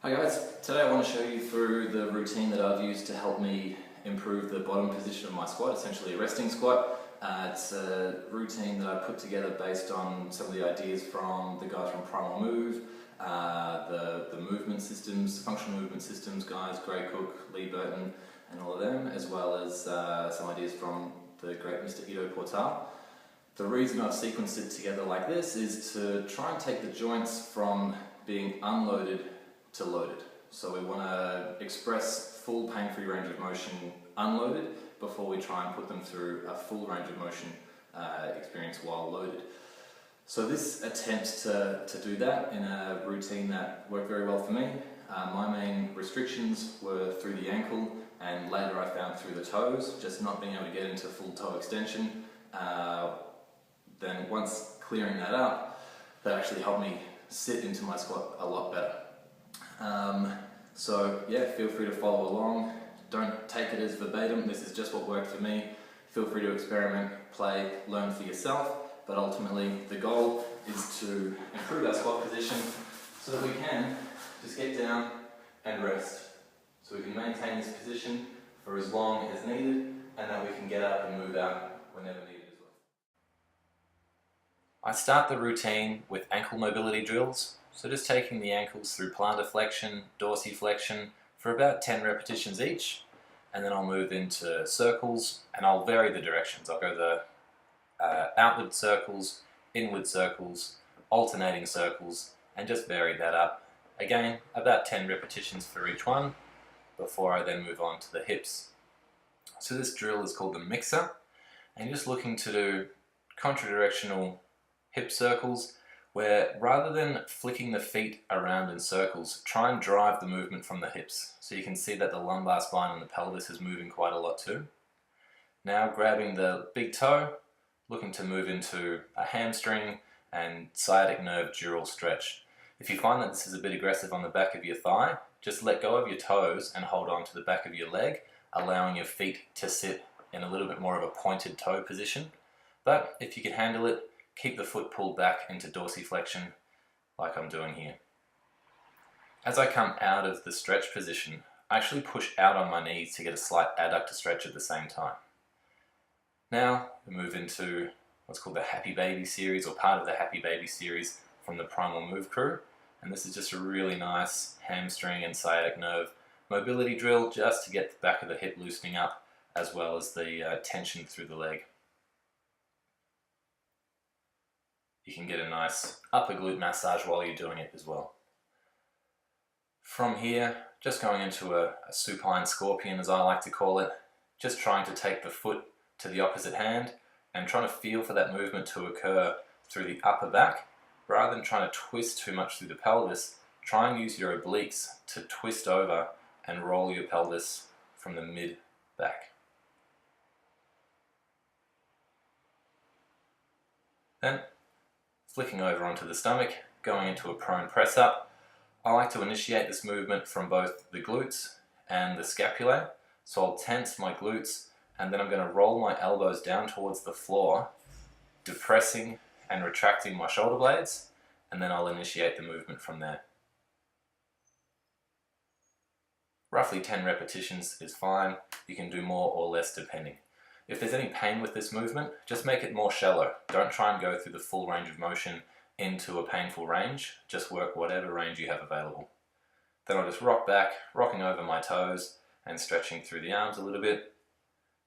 Hi guys, today I want to show you through the routine that I've used to help me improve the bottom position of my squat, essentially a resting squat. It's a routine that I put together based on some of the ideas from the guys from Primal Move, the movement systems, functional movement systems guys, Gray Cook, Lee Burton and all of them, as well as some ideas from the great Mr. Ido Portal. The reason I've sequenced it together like this is to try and take the joints from being unloaded to loaded. So we want to express full pain-free range of motion unloaded before we try and put them through a full range of motion experience while loaded. So this attempts to do that in a routine that worked very well for me. My main restrictions were through the ankle, and later I found through the toes, just not being able to get into full toe extension. Then once clearing that up, that actually helped me sit into my squat a lot better. So yeah, feel free to follow along. Don't take it as verbatim, this is just what worked for me. Feel free to experiment, play, learn for yourself, but ultimately the goal is to improve our squat position so that we can just get down and rest. So we can maintain this position for as long as needed, and then we can get up and move out whenever needed as well. I start the routine with ankle mobility drills. So just taking the ankles through plantar flexion, dorsiflexion for about 10 repetitions each, and then I'll move into circles and I'll vary the directions. I'll go the outward circles, inward circles, alternating circles, and just vary that up. Again, about 10 repetitions for each one before I then move on to the hips. So this drill is called the mixer, and you're just looking to do contradirectional hip circles, where rather than flicking the feet around in circles, try and drive the movement from the hips. So you can see that the lumbar spine and the pelvis is moving quite a lot too. Now grabbing the big toe, looking to move into a hamstring and sciatic nerve dural stretch. If you find that this is a bit aggressive on the back of your thigh, just let go of your toes and hold on to the back of your leg, allowing your feet to sit in a little bit more of a pointed toe position. But if you can handle it, keep the foot pulled back into dorsiflexion like I'm doing here. As I come out of the stretch position, I actually push out on my knees to get a slight adductor stretch at the same time. Now we move into what's called the Happy Baby series, or part of the Happy Baby series from the Primal Move crew. And this is just a really nice hamstring and sciatic nerve mobility drill just to get the back of the hip loosening up, as well as the tension through the leg. You can get a nice upper glute massage while you're doing it as well. From here, just going into a supine scorpion, as I like to call it, just trying to take the foot to the opposite hand and trying to feel for that movement to occur through the upper back. Rather than trying to twist too much through the pelvis, try and use your obliques to twist over and roll your pelvis from the mid back. Then, flicking over onto the stomach, going into a prone press up. I like to initiate this movement from both the glutes and the scapulae. So I'll tense my glutes, and then I'm going to roll my elbows down towards the floor, depressing and retracting my shoulder blades, and then I'll initiate the movement from there. Roughly 10 repetitions is fine. You can do more or less depending. If there's any pain with this movement, just make it more shallow. Don't try and go through the full range of motion into a painful range. Just work whatever range you have available. Then I'll just rock back, rocking over my toes and stretching through the arms a little bit,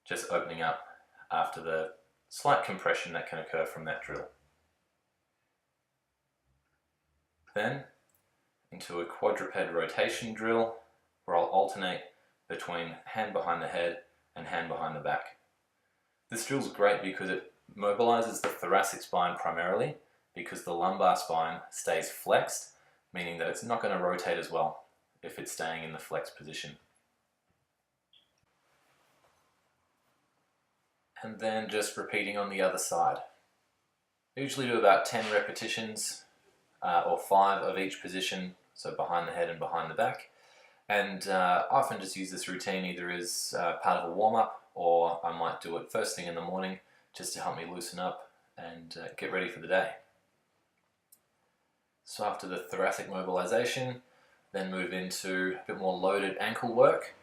just opening up after the slight compression that can occur from that drill. Then into a quadruped rotation drill, where I'll alternate between hand behind the head and hand behind the back. This drill is great because it mobilizes the thoracic spine primarily, because the lumbar spine stays flexed, meaning that it's not going to rotate as well if it's staying in the flexed position. And then just repeating on the other side. I usually do about 10 repetitions or 5 of each position, so behind the head and behind the back. And I often just use this routine either as part of a warm-up, or I might do it first thing in the morning just to help me loosen up and get ready for the day. So after the thoracic mobilization, Then move into a bit more loaded ankle work.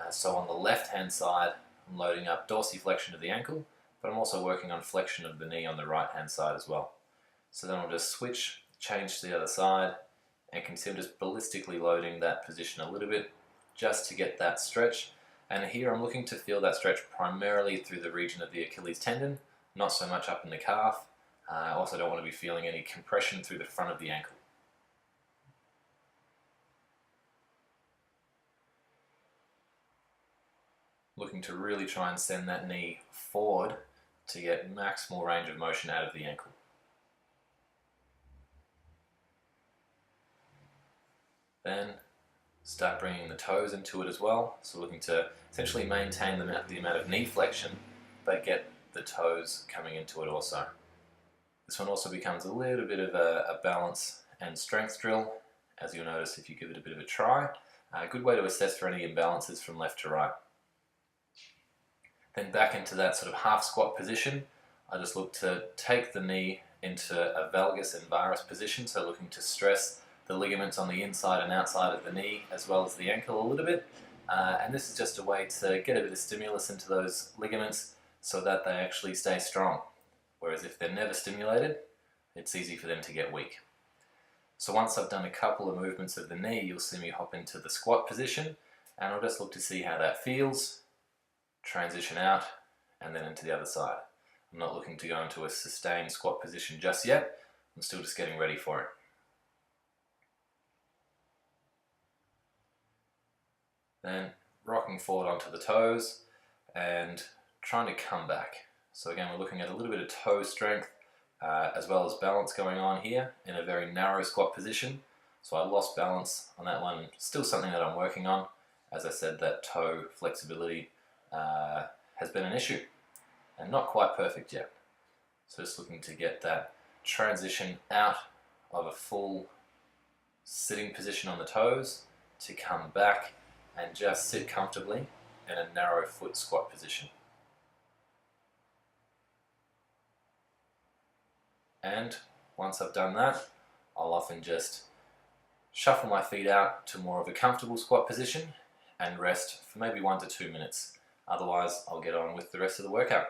So on the left hand side, I'm loading up dorsiflexion of the ankle, but I'm also working on flexion of the knee on the right hand side as well. So then I'll just switch, change to the other side, and can see I'm just ballistically loading that position a little bit just to get that stretch. And here I'm looking to feel that stretch primarily through the region of the Achilles tendon, not so much up in the calf. I also don't want to be feeling any compression through the front of the ankle. Looking to really try and send that knee forward to get maximal range of motion out of the ankle. Then start bringing the toes into it as well. So looking to essentially maintain the amount of knee flexion, but get the toes coming into it also. This one also becomes a little bit of a balance and strength drill, as you'll notice if you give it a bit of a try. A good way to assess for any imbalances from left to right. Then back into that sort of half squat position, I just look to take the knee into a valgus and varus position, so looking to stress the ligaments on the inside and outside of the knee as well as the ankle a little bit. And this is just a way to get a bit of stimulus into those ligaments so that they actually stay strong. Whereas if they're never stimulated, it's easy for them to get weak. So once I've done a couple of movements of the knee, you'll see me hop into the squat position, and I'll just look to see how that feels, transition out, and then into the other side. I'm not looking to go into a sustained squat position just yet. I'm still just getting ready for it. Then rocking forward onto the toes and trying to come back. So again, we're looking at a little bit of toe strength as well as balance going on here in a very narrow squat position. So I lost balance on that one. Still something that I'm working on. As I said, that toe flexibility has been an issue and not quite perfect yet. So just looking to get that transition out of a full sitting position on the toes to come back and just sit comfortably in a narrow foot squat position. And once I've done that, I'll often just shuffle my feet out to more of a comfortable squat position and rest for maybe 1 to 2 minutes. Otherwise, I'll get on with the rest of the workout.